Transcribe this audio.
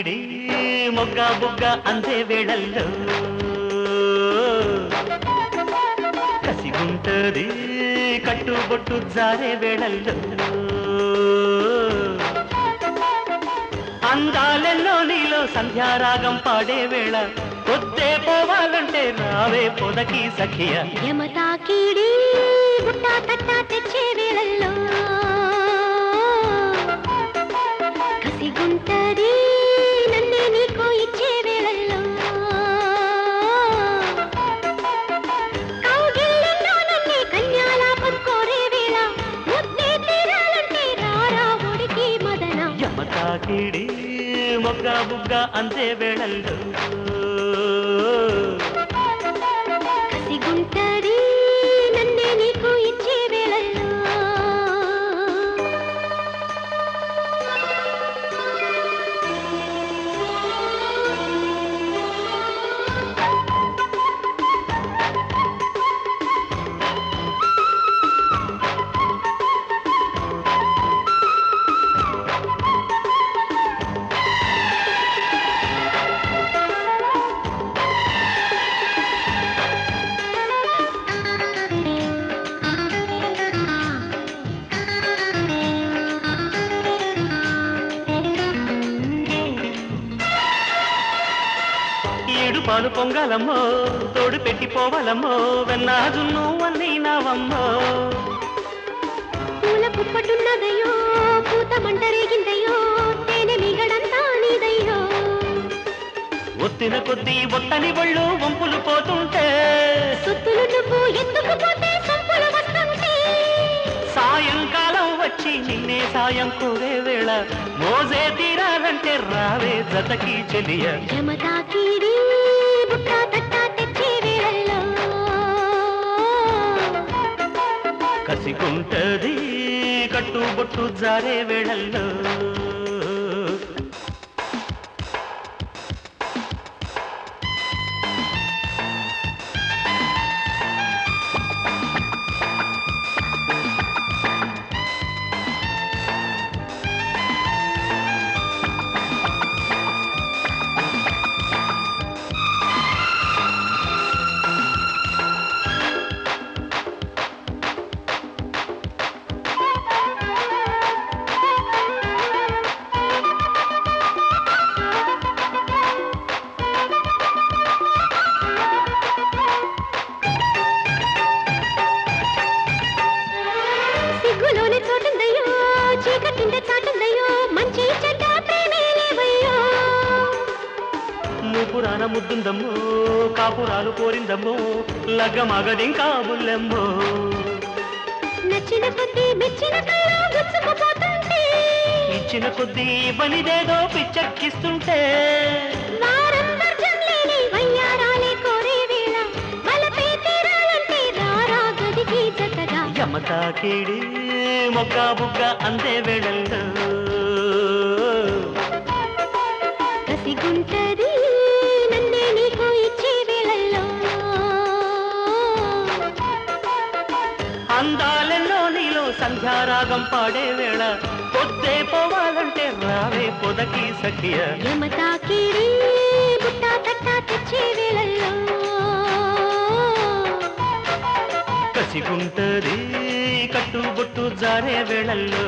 కీడి మొగ్గ బుగ్గ అందే వేళల్లో కసిగుంటది కట్టుబొట్టు జారే వేళల్లో అందాలెల్లో నీలో సంధ్యారాగం పాడే వేళ పొద్దే పోవాలంటే రావే పొదకి సఖియ యమతా కీడి బుట్టా తట్టా తెచ్చే వేళల్లో కసిగుంటది నన్నే నీకు ఇచ్చే వేళల్లో కౌగిళ్ళెన్నో నన్నే కన్యాలాపం కోరే వేళ ముద్దే తీరాలంటే రారా ఒడికి మదన యమతా కీడి మొగ్గ బుగ్గ అందే వేళల్లో కసిగుంటది నన్నే నీకు ఇచ్చే వేళల్లో పాలు పొంగలమ్మో తోడు పెట్టిపోవాలమ్మో వెన్నాజు నువ్వన్నీ నావమ్మో పూల పుప్పటున్నదయ్యో పూత మంటరేగిందయ్యో తేనె మిగడంతా నీదయ్యో ఒత్తిన కొద్దీ ఒట్టని ఒళ్ళు వంపులు పోతుంటే సొత్తులు నువ్వు ఎందుకు పోతే సొంపులు వస్తుంటే సాయంకాలం వచ్చి నిన్నే సాయం కోరే వేళ మోజే తీరాలంటే రావే జతకి చెలియ యమతా కీడి బుట్టా తట్టా తెచ్చే వేళల్లో కసిగుంటది కట్టుబొట్టు జారే వేళల్లో సిగ్గులోనే చోటుందయ్యో చీకటింటే చాటుందయ్యో మంచి చెడ్డ ప్రేమే లేవయ్యో మూపురాన ముద్దుందమ్మో కాపురాలు కోరిందమ్మో లగ్గమగదింకా బుల్లెమ్మో నచ్చిన కొద్దీ మెచ్చిన కళ్ళు గుచ్చుకుపోతుంటే ఇచ్చిన కొద్దీ ఇవ్వనిదేదో పిచ్చెక్కిస్తుంటే వారం వర్జం లేని వయ్యారాలే కోరే వేళ బలపై తీరాలంటే రారా గదికి జతగా యమతా కీడి మొగ్గ బుగ్గ అందే వేళల్లో కసిగుంటది నన్నే నీకు ఇచ్చే వేళల్లో అందాలెన్నో నీలో సంధ్యారాగం పాడే వేళ పొద్దే పోవాలంటే రావే పొదకి సఖియ యమతా కీడి బుట్టా తట్టా తెచ్చే వేళల్లో కసిగుంటది కట్టుబొట్టు జారే వేళల్లో